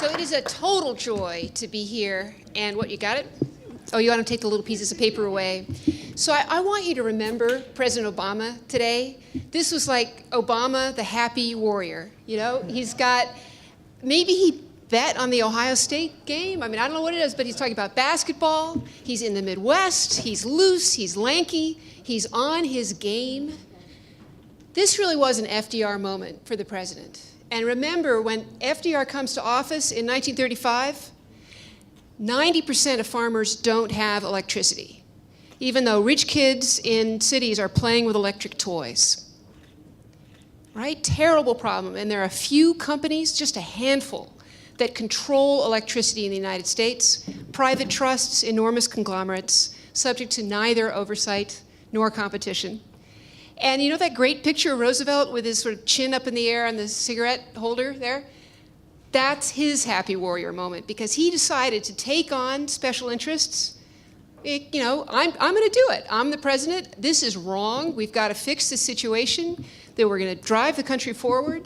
So it is a total joy to be here. And what, you got it? Oh, you want to take the little pieces of paper away. So I want you to remember President Obama today. This was like Obama, the happy warrior. You know, he's got, maybe he bet on the Ohio State game. I mean, I don't know what it is, but he's talking about basketball. He's in the Midwest. He's loose. He's lanky. He's on his game. This really was an FDR moment for the president. And remember, when FDR comes to office in 1935, 90% of farmers don't have electricity, even though rich kids in cities are playing with electric toys. Right? Terrible problem. And there are a few companies, just a handful, that control electricity in the United States. Private trusts, enormous conglomerates, subject to neither oversight nor competition. And you know that great picture of Roosevelt with his sort of chin up in the air on the cigarette holder there? That's his happy warrior moment, because he decided to take on special interests. You know, I'm going to do it. I'm the president. This is wrong. We've got to fix the situation. That we're going to drive the country forward.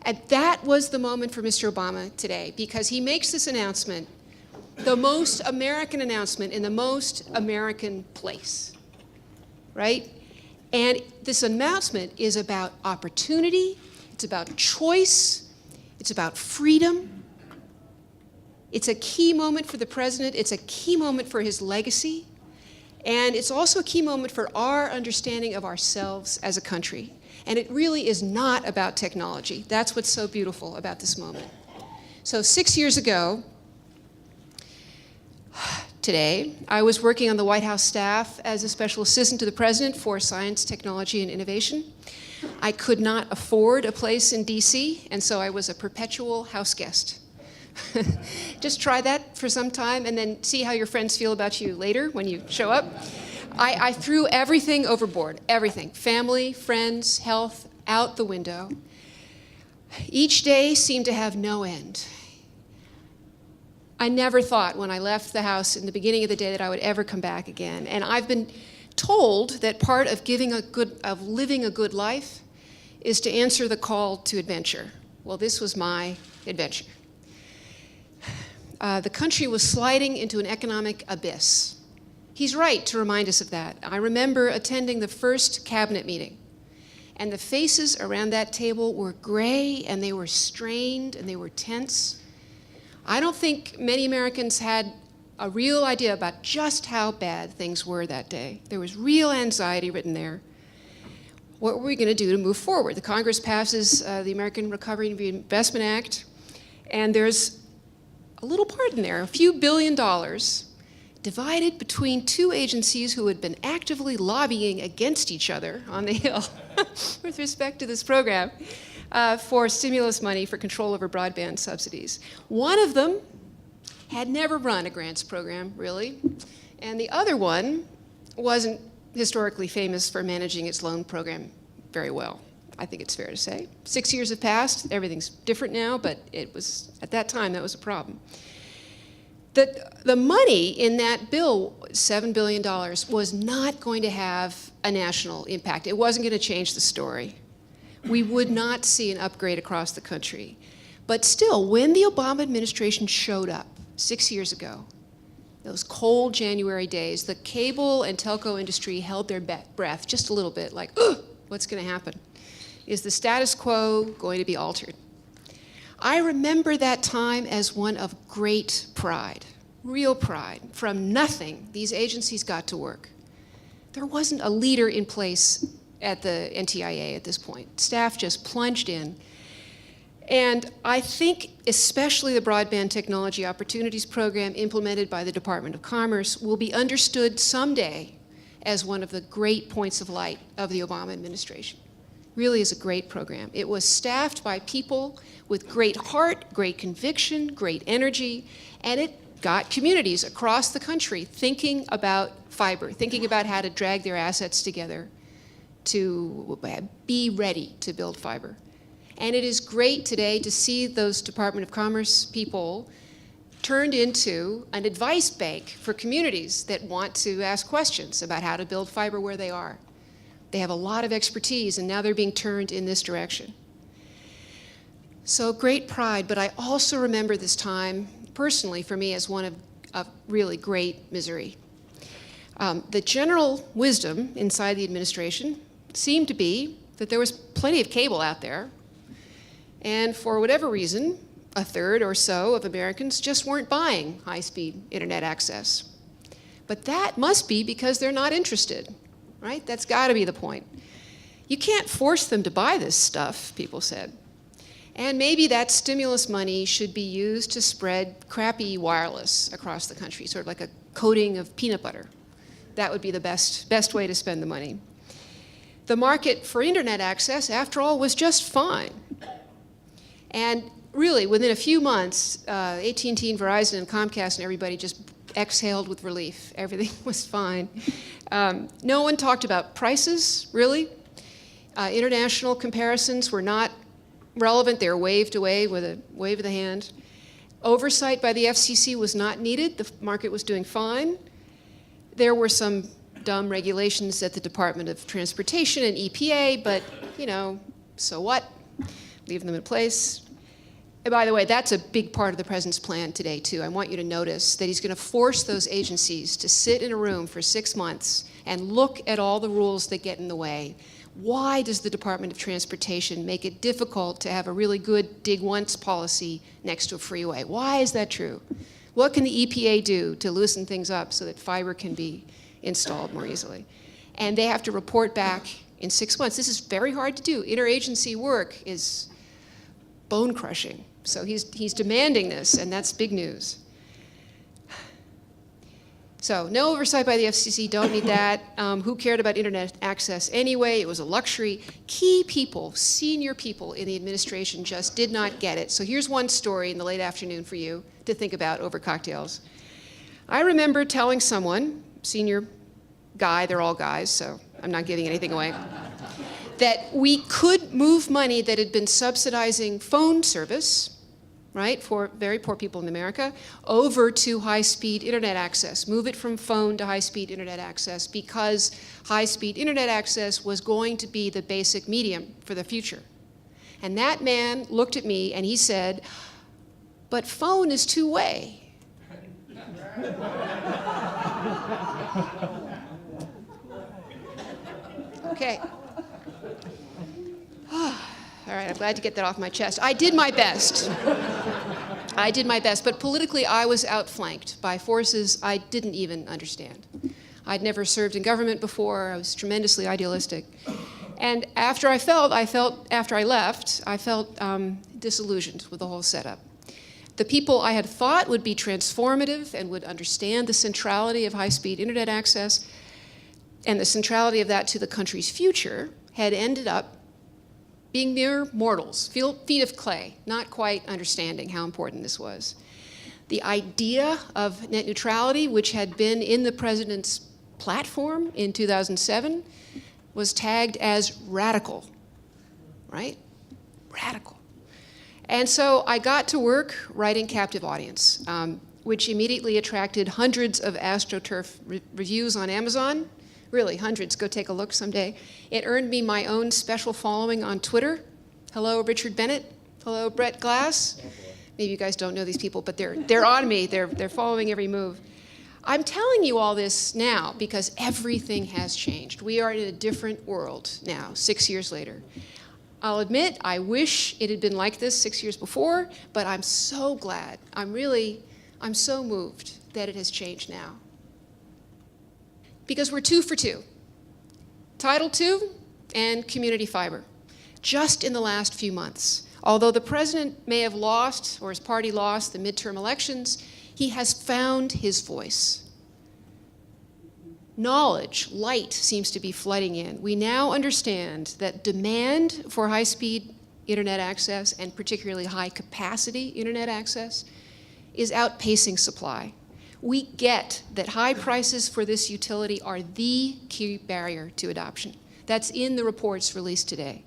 And that was the moment for Mr. Obama today, because he makes this announcement, the most American announcement in the most American place, right? And this announcement is about opportunity, it's about choice, it's about freedom. It's a key moment for the president, it's a key moment for his legacy, and it's also a key moment for our understanding of ourselves as a country. And it really is not about technology. That's what's so beautiful about this moment. So 6 years ago, today, I was working on the White House staff as a special assistant to the president for science, technology, and innovation. I could not afford a place in DC, and so I was a perpetual house guest. Just try that for some time and then see how your friends feel about you later when you show up. I threw everything overboard, everything. Family, friends, health, out the window. Each day seemed to have no end. I never thought when I left the house in the beginning of the day that I would ever come back again. And I've been told that part of living a good life is to answer the call to adventure. Well, this was my adventure. The country was sliding into an economic abyss. He's right to remind us of that. I remember attending the first cabinet meeting, and the faces around that table were gray, and they were strained, and they were tense. I don't think many Americans had a real idea about just how bad things were that day. There was real anxiety written there. What were we going to do to move forward? The Congress passes the American Recovery and Reinvestment Act, and there's a little part in there, a few $1 billion, divided between two agencies who had been actively lobbying against each other on the Hill with respect to this program. For stimulus money for control over broadband subsidies. One of them had never run a grants program, really, and the other one wasn't historically famous for managing its loan program very well. I think it's fair to say. 6 years have passed, everything's different now, but it was, at that time, that was a problem. The money in that bill, $7 billion, was not going to have a national impact. It wasn't going to change the story. We would not see an upgrade across the country. But still, when the Obama administration showed up 6 years ago, those cold January days, the cable and telco industry held their breath just a little bit, like, ugh, what's going to happen? Is the status quo going to be altered? I remember that time as one of great pride, real pride. From nothing, these agencies got to work. There wasn't a leader in place at the NTIA at this point. Staff just plunged in. And I think especially the Broadband Technology Opportunities Program implemented by the Department of Commerce will be understood someday as one of the great points of light of the Obama administration. Really is a great program. It was staffed by people with great heart, great conviction, great energy, and it got communities across the country thinking about fiber, thinking about how to drag their assets together to be ready to build fiber. And it is great today to see those Department of Commerce people turned into an advice bank for communities that want to ask questions about how to build fiber where they are. They have a lot of expertise, and now they're being turned in this direction. So great pride, but I also remember this time, personally for me, as one of really great misery. The general wisdom inside the administration seemed to be that there was plenty of cable out there, and for whatever reason, a third or so of Americans just weren't buying high-speed internet access. But that must be because they're not interested, right? That's got to be the point. You can't force them to buy this stuff, people said. And maybe that stimulus money should be used to spread crappy wireless across the country, sort of like a coating of peanut butter. That would be the best way to spend the money. The market for internet access, after all, was just fine. And really, within a few months, AT&T and Verizon and Comcast and everybody just exhaled with relief. Everything was fine. No one talked about prices, really. International comparisons were not relevant. They were waved away with a wave of the hand. Oversight by the FCC was not needed. The market was doing fine. There were some dumb regulations at the Department of Transportation and EPA, but, you know, so what? Leave them in place. And by the way, that's a big part of the president's plan today, too. I want you to notice that he's going to force those agencies to sit in a room for 6 months and look at all the rules that get in the way. Why does the Department of Transportation make it difficult to have a really good dig once policy next to a freeway? Why is that true? What can the EPA do to loosen things up so that fiber can be installed more easily? And they have to report back in 6 months. This is very hard to do. Interagency work is bone crushing. So he's demanding this, and that's big news. So no oversight by the FCC, don't need that. Who cared about internet access anyway? It was a luxury. Key people, senior people in the administration just did not get it. So here's one story in the late afternoon for you to think about over cocktails. I remember telling someone, senior guy, they're all guys, so I'm not giving anything away, that we could move money that had been subsidizing phone service, right, for very poor people in America, over to high-speed internet access. Move it from phone to high-speed internet access because high-speed internet access was going to be the basic medium for the future. And that man looked at me and he said, "But phone is two-way." Okay. All right, I'm glad to get that off my chest. I did my best. I did my best, but politically I was outflanked by forces I didn't even understand. I'd never served in government before. I was tremendously idealistic. And after I left, I felt disillusioned with the whole setup. The people I had thought would be transformative and would understand the centrality of high-speed internet access and the centrality of that to the country's future had ended up being mere mortals, feet of clay, not quite understanding how important this was. The idea of net neutrality, which had been in the president's platform in 2007, was tagged as radical, right? Radical. And so I got to work writing Captive Audience, which immediately attracted hundreds of AstroTurf reviews on Amazon. Really, hundreds. Go take a look someday. It earned me my own special following on Twitter. Hello, Richard Bennett. Hello, Brett Glass. Maybe you guys don't know these people, but they're on me. They're following every move. I'm telling you all this now because everything has changed. We are in a different world now, 6 years later. I'll admit, I wish it had been like this 6 years before, but I'm so glad. I'm so moved that it has changed now. Because we're 2 for 2. Title II and community fiber, just in the last few months. Although the president may have lost, or his party lost, the midterm elections, he has found his voice. Knowledge, light seems to be flooding in. We now understand that demand for high-speed internet access, and particularly high-capacity internet access, is outpacing supply. We get that high prices for this utility are the key barrier to adoption. That's in the reports released today.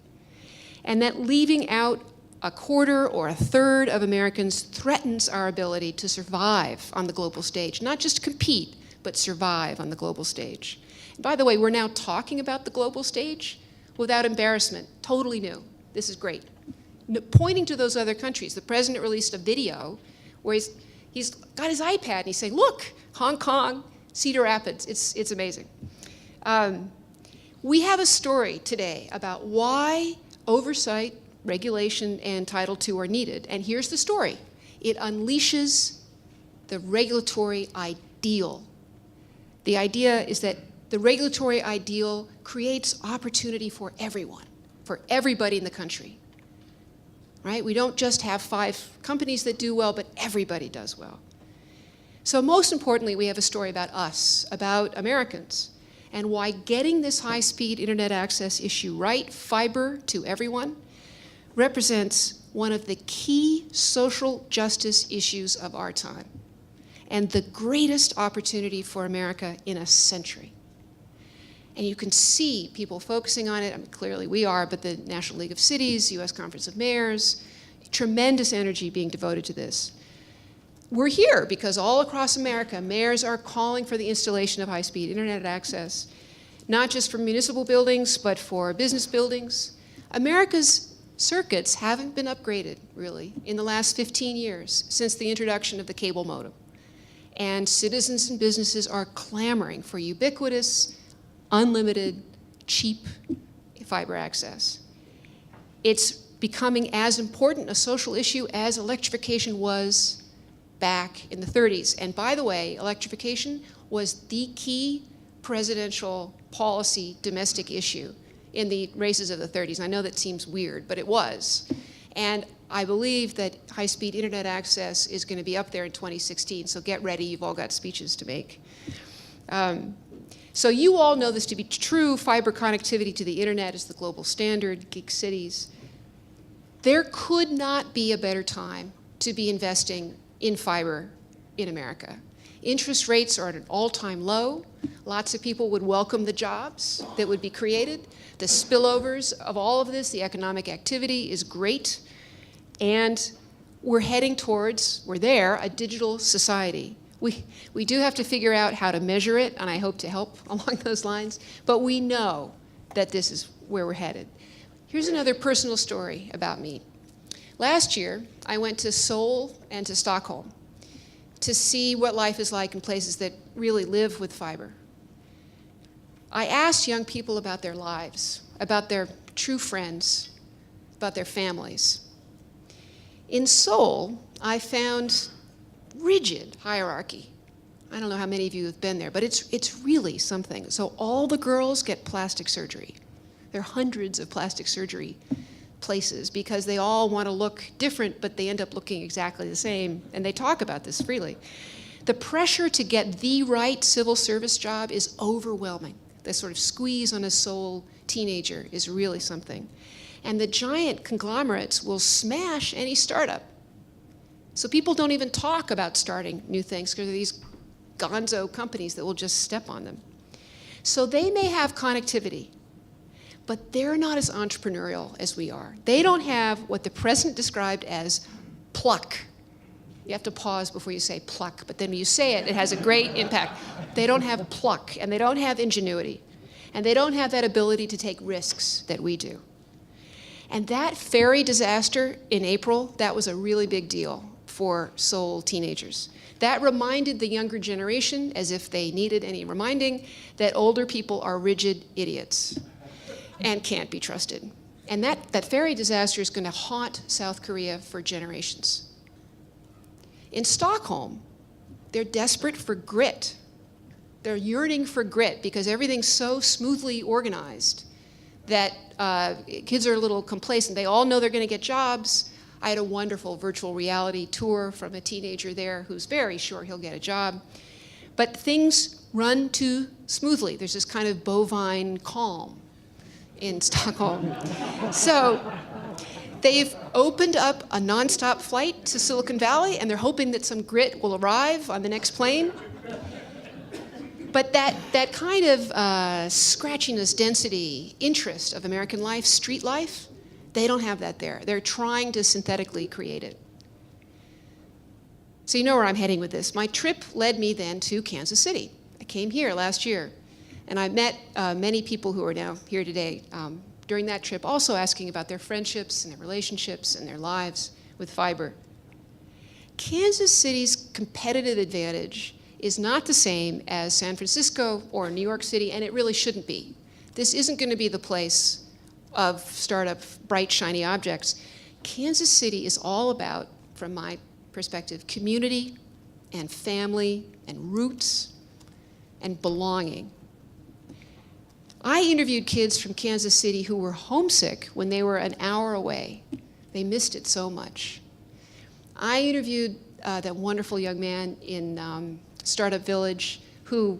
And that leaving out a quarter or a third of Americans threatens our ability to survive on the global stage, not just compete, but survive on the global stage. And by the way, we're now talking about the global stage without embarrassment, totally new. This is great. pointing to those other countries. The president released a video where he's got his iPad and he's saying, look, Hong Kong, Cedar Rapids, it's amazing. We have a story today about why oversight, regulation, and Title II are needed. And here's the story. It unleashes the regulatory ideal. The idea is that the regulatory ideal creates opportunity for everyone, for everybody in the country. Right? We don't just have 5 companies that do well, but everybody does well. So most importantly, we have a story about us, about Americans, and why getting this high-speed internet access issue right, fiber to everyone, represents one of the key social justice issues of our time, and the greatest opportunity for America in a century. And you can see people focusing on it. I mean, clearly we are, but the National League of Cities, U.S. Conference of Mayors, tremendous energy being devoted to this. We're here because all across America, mayors are calling for the installation of high-speed internet access, not just for municipal buildings, but for business buildings. America's circuits haven't been upgraded, really, in the last 15 years since the introduction of the cable modem. And citizens and businesses are clamoring for ubiquitous, unlimited, cheap fiber access. It's becoming as important a social issue as electrification was back in the 30s. And by the way, electrification was the key presidential policy domestic issue in the races of the 30s. I know that seems weird, but it was. And I believe that high-speed internet access is going to be up there in 2016, so get ready, you've all got speeches to make. So you all know this to be true. Fiber connectivity to the internet is the global standard, gig cities. There could not be a better time to be investing in fiber in America. Interest rates are at an all-time low. Lots of people would welcome the jobs that would be created. The spillovers of all of this, the economic activity is great. And we're heading towards, we're there, a digital society. We do have to figure out how to measure it, and I hope to help along those lines, but we know that this is where we're headed. Here's another personal story about me. Last year, I went to Seoul and to Stockholm to see what life is like in places that really live with fiber. I asked young people about their lives, about their true friends, about their families. In Seoul, I found rigid hierarchy. I don't know how many of you have been there, but it's really something. So all the girls get plastic surgery. There are hundreds of plastic surgery places because they all want to look different, but they end up looking exactly the same, and they talk about this freely. The pressure to get the right civil service job is overwhelming. The sort of squeeze on a Seoul teenager is really something. And the giant conglomerates will smash any startup. So people don't even talk about starting new things because of these gonzo companies that will just step on them. So they may have connectivity, but they're not as entrepreneurial as we are. They don't have what the president described as pluck. You have to pause before you say pluck, but then when you say it, it has a great impact. They don't have pluck, and they don't have ingenuity, and they don't have that ability to take risks that we do. And that ferry disaster in April, that was a really big deal for Seoul teenagers. That reminded the younger generation, as if they needed any reminding, that older people are rigid idiots and can't be trusted. And that ferry disaster is going to haunt South Korea for generations. In Stockholm, they're desperate for grit. They're yearning for grit because everything's so smoothly organized that kids are a little complacent. They all know they're going to get jobs. I had a wonderful virtual reality tour from a teenager there who's very sure he'll get a job. But things run too smoothly. There's this kind of bovine calm in Stockholm. So they've opened up a nonstop flight to Silicon Valley, and they're hoping that some grit will arrive on the next plane. But that kind of scratchiness, density, interest of American life, street life, they don't have that there. They're trying to synthetically create it. So you know where I'm heading with this. My trip led me then to Kansas City. I came here last year, and I met many people who are now here today during that trip, also asking about their friendships and their relationships and their lives with fiber. Kansas City's competitive advantage is not the same as San Francisco or New York City, and it really shouldn't be. This isn't going to be the place of startup bright, shiny objects. Kansas City is all about, from my perspective, community and family and roots and belonging. I interviewed kids from Kansas City who were homesick when they were an hour away. They missed it so much. I interviewed that wonderful young man in Startup Village who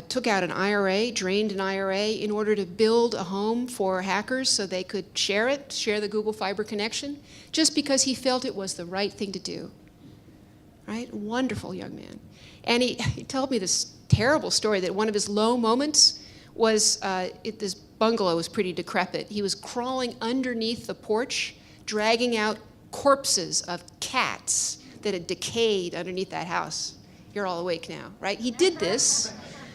took out an IRA, drained an IRA in order to build a home for hackers so they could share the Google Fiber connection, just because he felt it was the right thing to do. Right? Wonderful young man. And he told me this terrible story that one of his low moments was this bungalow was pretty decrepit. He was crawling underneath the porch, dragging out corpses of cats that had decayed underneath that house. You're all awake now, right? He did this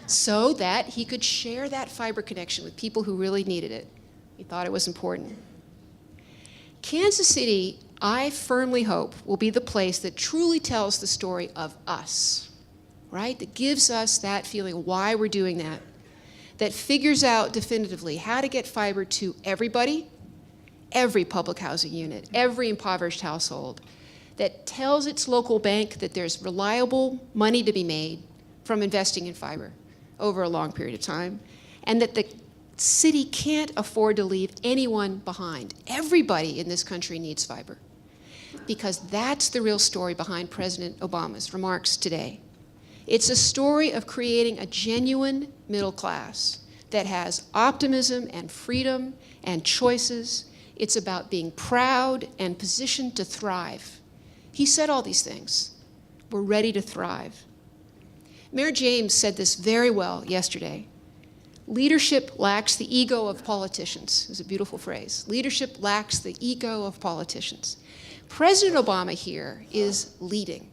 so that he could share that fiber connection with people who really needed it. He thought it was important. Kansas City, I firmly hope, will be the place that truly tells the story of us, right? That gives us that feeling of why we're doing that. That figures out definitively how to get fiber to everybody, every public housing unit, every impoverished household, that tells its local bank that there's reliable money to be made from investing in fiber over a long period of time, and that the city can't afford to leave anyone behind. Everybody in this country needs fiber, because that's the real story behind President Obama's remarks today. It's a story of creating a genuine middle class that has optimism and freedom and choices. It's about being proud and positioned to thrive. He said all these things. We're ready to thrive. Mayor James said this very well yesterday. Leadership lacks the ego of politicians. It was a beautiful phrase. Leadership lacks the ego of politicians. President Obama here is leading.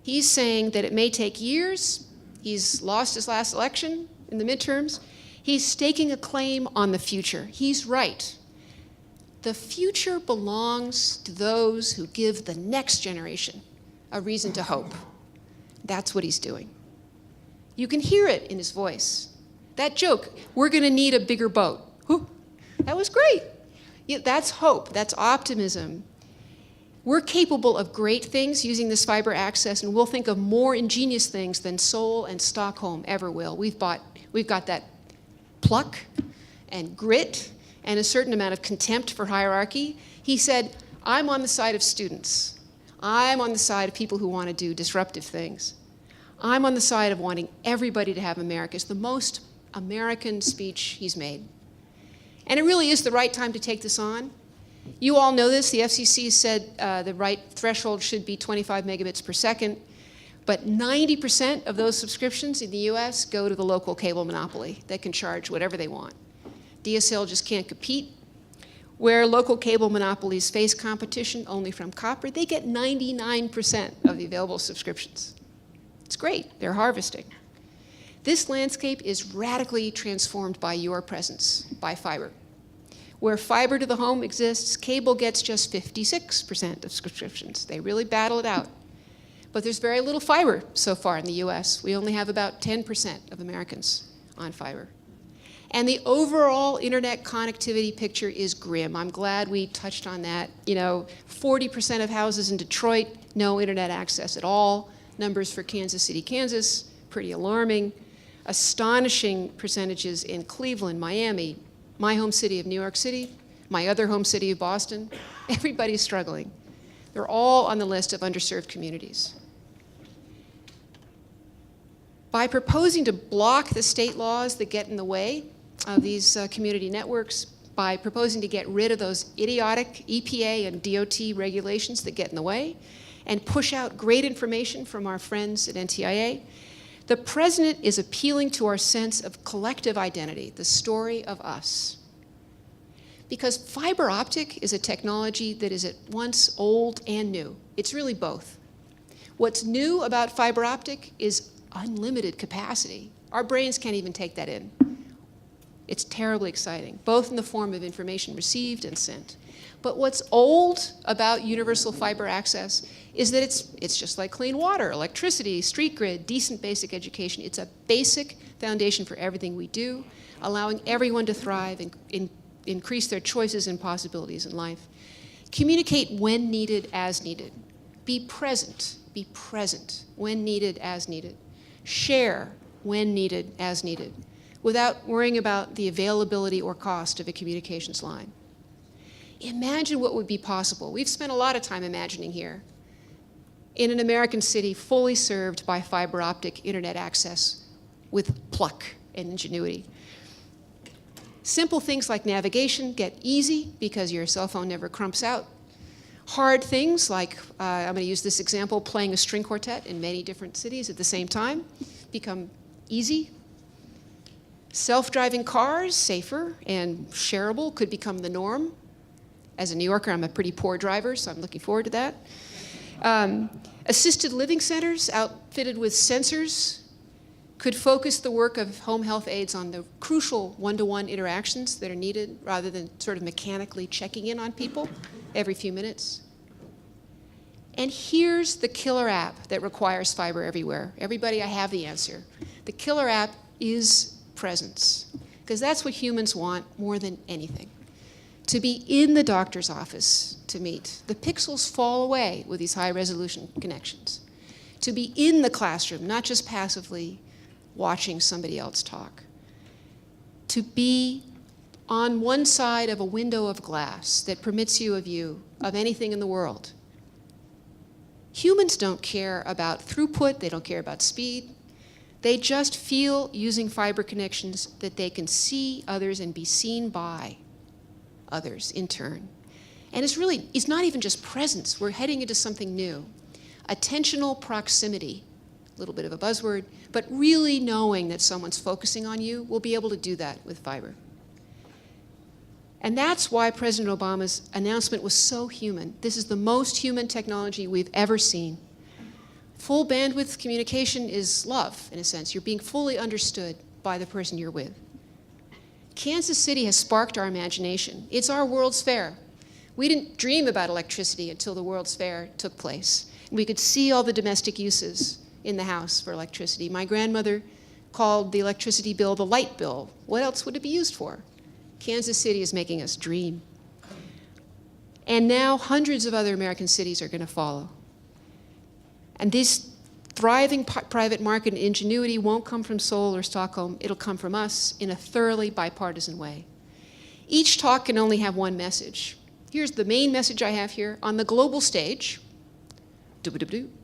He's saying that it may take years. He's lost his last election in the midterms. He's staking a claim on the future. He's right. The future belongs to those who give the next generation a reason to hope. That's what he's doing. You can hear it in his voice. That joke, we're going to need a bigger boat. Whew, that was great. Yeah, that's hope. That's optimism. We're capable of great things using this fiber access, and we'll think of more ingenious things than Seoul and Stockholm ever will. We've got that pluck and grit and a certain amount of contempt for hierarchy. He said, I'm on the side of students. I'm on the side of people who want to do disruptive things. I'm on the side of wanting everybody to have America. It's the most American speech he's made. And it really is the right time to take this on. You all know this. The FCC said the right threshold should be 25 megabits per second, but 90% of those subscriptions in the US go to the local cable monopoly. They can charge whatever they want. DSL just can't compete. Where local cable monopolies face competition only from copper, they get 99% of the available subscriptions. It's great. They're harvesting. This landscape is radically transformed by your presence, by fiber. Where fiber to the home exists, cable gets just 56% of subscriptions. They really battle it out. But there's very little fiber so far in the US. We only have about 10% of Americans on fiber. And the overall internet connectivity picture is grim. I'm glad we touched on that. 40% of houses in Detroit, no internet access at all. Numbers for Kansas City, Kansas, pretty alarming. Astonishing percentages in Cleveland, Miami, my home city of New York City, my other home city of Boston. Everybody's struggling. They're all on the list of underserved communities. By proposing to block the state laws that get in the way of these community networks, by proposing to get rid of those idiotic EPA and DOT regulations that get in the way, and push out great information from our friends at NTIA, the president is appealing to our sense of collective identity, the story of us. Because fiber optic is a technology that is at once old and new. It's really both. What's new about fiber optic is unlimited capacity. Our brains can't even take that in. It's terribly exciting, both in the form of information received and sent. But what's old about universal fiber access is that it's just like clean water, electricity, street grid, decent basic education. It's a basic foundation for everything we do, allowing everyone to thrive and increase their choices and possibilities in life. Communicate when needed, as needed. Be present when needed, as needed. Share when needed, as needed, without worrying about the availability or cost of a communications line. Imagine what would be possible. We've spent a lot of time imagining here in an American city fully served by fiber optic internet access with pluck and ingenuity. Simple things like navigation get easy because your cell phone never crumps out. Hard things like, I'm going to use this example, playing a string quartet in many different cities at the same time, become easy. Self-driving cars, safer and shareable, could become the norm. As a New Yorker, I'm a pretty poor driver, so I'm looking forward to that. Assisted living centers outfitted with sensors could focus the work of home health aides on the crucial one-to-one interactions that are needed rather than sort of mechanically checking in on people every few minutes. And here's the killer app that requires fiber everywhere. Everybody, I have the answer. The killer app is presence, because that's what humans want more than anything. To be in the doctor's office to meet. The pixels fall away with these high-resolution connections. To be in the classroom, not just passively watching somebody else talk. To be on one side of a window of glass that permits you a view of anything in the world. Humans don't care about throughput, they don't care about speed. They just feel, using fiber connections, that they can see others and be seen by others in turn. And it's not even just presence. We're heading into something new. Attentional proximity, a little bit of a buzzword, but really knowing that someone's focusing on you, we'll be able to do that with fiber. And that's why President Obama's announcement was so human. This is the most human technology we've ever seen. Full bandwidth communication is love, in a sense. You're being fully understood by the person you're with. Kansas City has sparked our imagination. It's our World's Fair. We didn't dream about electricity until the World's Fair took place. And we could see all the domestic uses in the house for electricity. My grandmother called the electricity bill the light bill. What else would it be used for? Kansas City is making us dream. And now hundreds of other American cities are going to follow. And this thriving private market and ingenuity won't come from Seoul or Stockholm. It'll come from us in a thoroughly bipartisan way. Each talk can only have one message. Here's the main message I have here. On the global stage,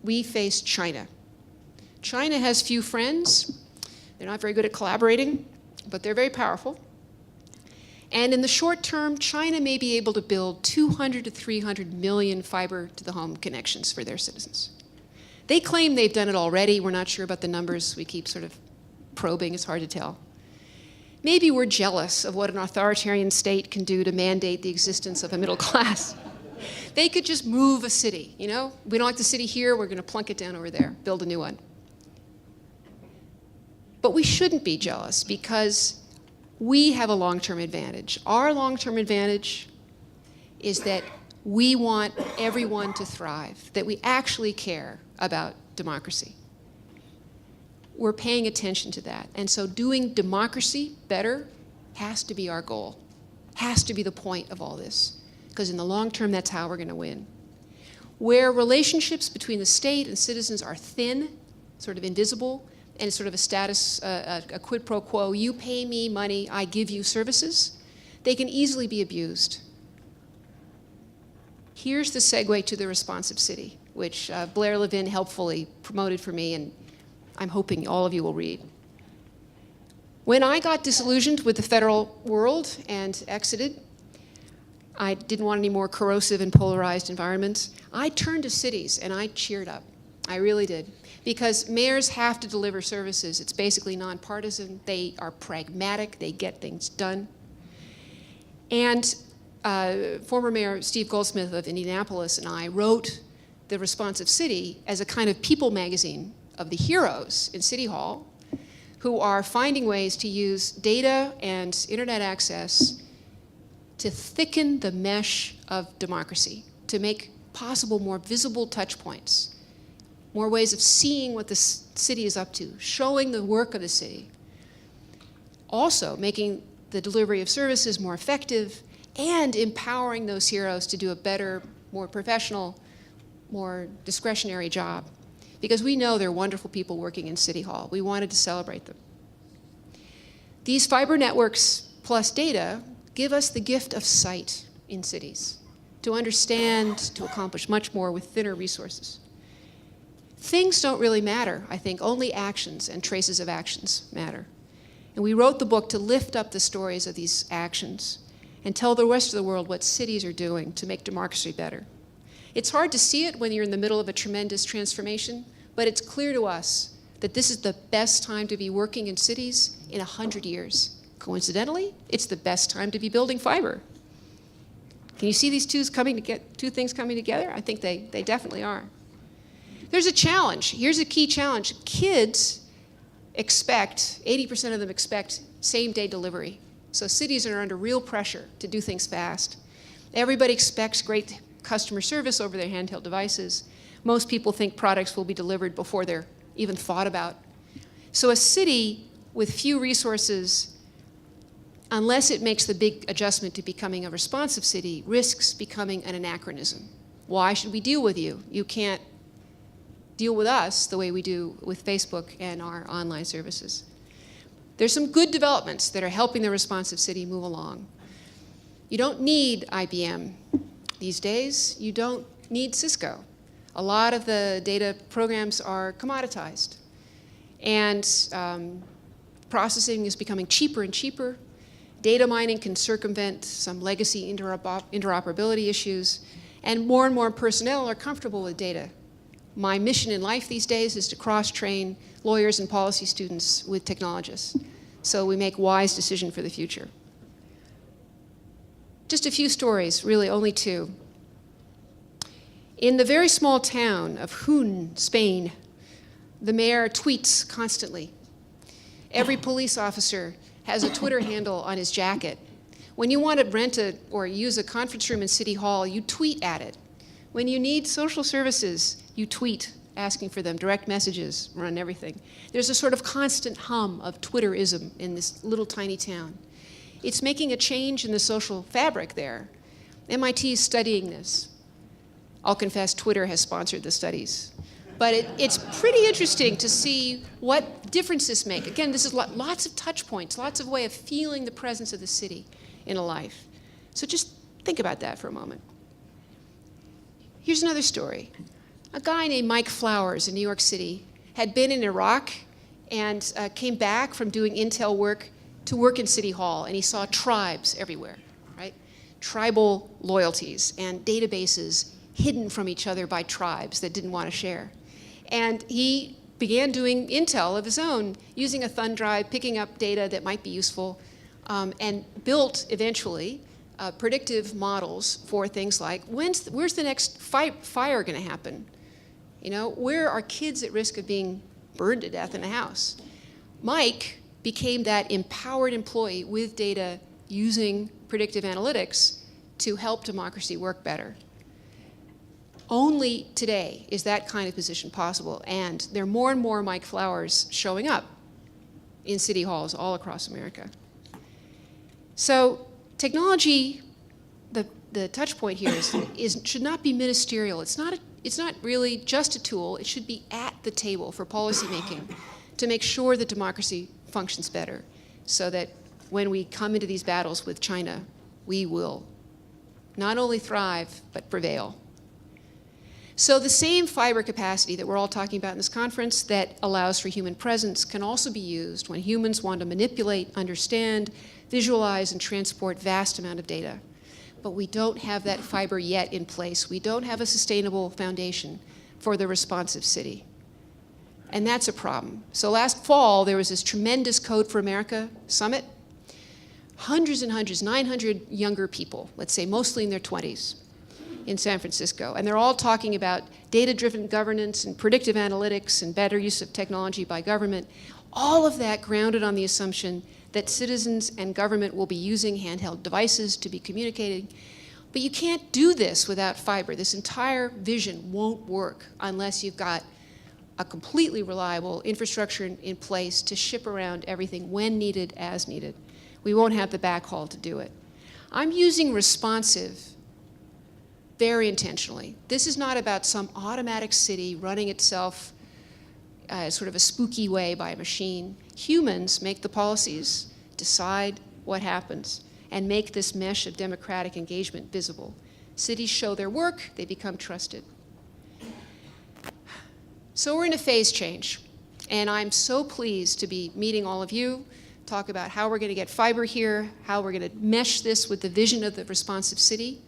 we face China. China has few friends. They're not very good at collaborating, but they're very powerful. And in the short term, China may be able to build 200 to 300 million fiber to the home connections for their citizens. They claim they've done it already. We're not sure about the numbers. We keep sort of probing. It's hard to tell. Maybe we're jealous of what an authoritarian state can do to mandate the existence of a middle class. They could just move a city, you know? We don't like the city here, we're going to plunk it down over there, build a new one. But we shouldn't be jealous because we have a long-term advantage. Our long-term advantage is that we want everyone to thrive, that we actually care about democracy. We're paying attention to that. And so doing democracy better has to be our goal, has to be the point of all this. Because in the long term, that's how we're going to win. Where relationships between the state and citizens are thin, sort of invisible, and it's sort of a status, a quid pro quo, you pay me money, I give you services, they can easily be abused. Here's the segue to the responsive city, which Blair Levin helpfully promoted for me, and I'm hoping all of you will read. When I got disillusioned with the federal world and exited, I didn't want any more corrosive and polarized environments. I turned to cities and I cheered up. I really did. Because mayors have to deliver services. It's basically nonpartisan. They are pragmatic. They get things done. And former Mayor Steve Goldsmith of Indianapolis and I wrote The Responsive City as a kind of people magazine of the heroes in City Hall, who are finding ways to use data and internet access to thicken the mesh of democracy, to make possible more visible touch points, more ways of seeing what the city is up to, showing the work of the city. Also making the delivery of services more effective and empowering those heroes to do a better, more professional, more discretionary job. Because we know they're wonderful people working in City Hall. We wanted to celebrate them. These fiber networks plus data give us the gift of sight in cities, to understand, to accomplish much more with thinner resources. Things don't really matter, I think. Only actions and traces of actions matter. And we wrote the book to lift up the stories of these actions and tell the rest of the world what cities are doing to make democracy better. It's hard to see it when you're in the middle of a tremendous transformation, but it's clear to us that this is the best time to be working in cities in 100 years. Coincidentally, it's the best time to be building fiber. Can you see these two things coming together? I think they definitely are. There's a challenge. Here's a key challenge. Kids expect, 80% of them expect same-day delivery. So cities are under real pressure to do things fast. Everybody expects great customer service over their handheld devices. Most people think products will be delivered before they're even thought about. So a city with few resources, unless it makes the big adjustment to becoming a responsive city, risks becoming an anachronism. Why should we deal with you? You can't deal with us the way we do with Facebook and our online services. There's some good developments that are helping the responsive city move along. You don't need IBM these days. You don't need Cisco. A lot of the data programs are commoditized. And processing is becoming cheaper and cheaper. Data mining can circumvent some legacy interoperability issues. And more personnel are comfortable with data. My mission in life these days is to cross-train lawyers and policy students with technologists, so we make wise decisions for the future. Just a few stories, really only two. In the very small town of Jaén, Spain, the mayor tweets constantly. Every police officer has a Twitter handle on his jacket. When you want to rent or use a conference room in City Hall, you tweet at it. When you need social services, you tweet asking for them, direct messages, run everything. There's a sort of constant hum of Twitterism in this little tiny town. It's making a change in the social fabric there. MIT is studying this. I'll confess, Twitter has sponsored the studies. But it's pretty interesting to see what difference this makes. Again, this is lots of touch points, lots of way of feeling the presence of the city in a life. So just think about that for a moment. Here's another story. A guy named Mike Flowers in New York City had been in Iraq and came back from doing intel work to work in City Hall, and he saw tribes everywhere, right? Tribal loyalties and databases hidden from each other by tribes that didn't want to share. And he began doing intel of his own, using a thumb drive, picking up data that might be useful, and built eventually predictive models for things like, where's the next fire going to happen? You know, where are kids at risk of being burned to death in a house? Mike became that empowered employee with data using predictive analytics to help democracy work better. Only today is that kind of position possible, and there are more and more Mike Flowers showing up in city halls all across America. So technology, the touch point here should not be ministerial. It's not really just a tool. It should be at the table for policymaking to make sure that democracy functions better, so that when we come into these battles with China, we will not only thrive, but prevail. So the same fiber capacity that we're all talking about in this conference that allows for human presence can also be used when humans want to manipulate, understand, visualize, and transport vast amount of data. But we don't have that fiber yet in place. We don't have a sustainable foundation for the responsive city. And that's a problem. So last fall, there was this tremendous Code for America summit. Hundreds and hundreds, 900 younger people, let's say mostly in their 20s, in San Francisco. And they're all talking about data-driven governance and predictive analytics and better use of technology by government, All of that grounded on the assumption that citizens and government will be using handheld devices to be communicating. But you can't do this without fiber. This entire vision won't work unless you've got a completely reliable infrastructure in place to ship around everything when needed, as needed. We won't have the backhaul to do it. I'm using responsive very intentionally. This is not about some automatic city running itself sort of a spooky way by a machine. Humans make the policies, decide what happens, and make this mesh of democratic engagement visible. Cities show their work, they become trusted. So we're in a phase change, and I'm so pleased to be meeting all of you, talk about how we're going to get fiber here, how we're going to mesh this with the vision of the responsive city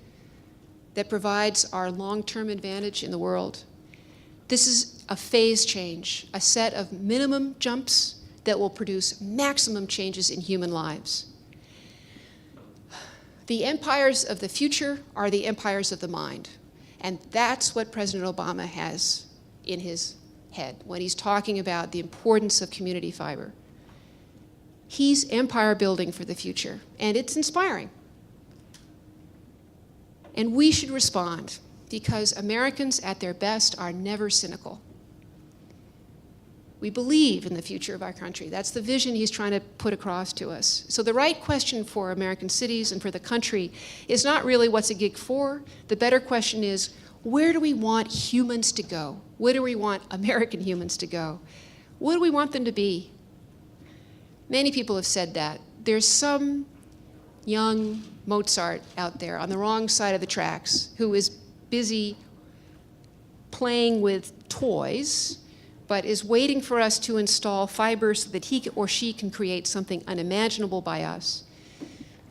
that provides our long-term advantage in the world. This is a phase change, a set of minimum jumps that will produce maximum changes in human lives. The empires of the future are the empires of the mind, and that's what President Obama has in his head when he's talking about the importance of community fiber. He's empire building for the future, and it's inspiring. And we should respond, because Americans at their best are never cynical. We believe in the future of our country. That's the vision he's trying to put across to us. So the right question for American cities and for the country is not really what's a gig for. The better question is, where do we want humans to go? Where do we want American humans to go? What do we want them to be? Many people have said that. There's some young Mozart out there on the wrong side of the tracks who is busy playing with toys, but is waiting for us to install fiber so that he or she can create something unimaginable by us.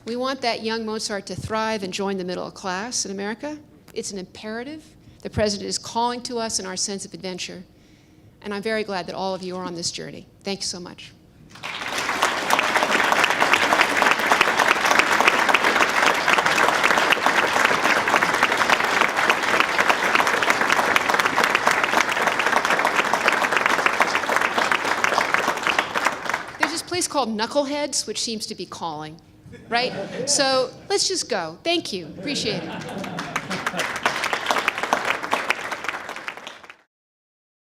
We want that young Mozart to thrive and join the middle class in America. It's an imperative. The president is calling to us in our sense of adventure. And I'm very glad that all of you are on this journey. Thank you so much. There's this place called Knuckleheads, which seems to be calling, right? So let's just go. Thank you. Appreciate it.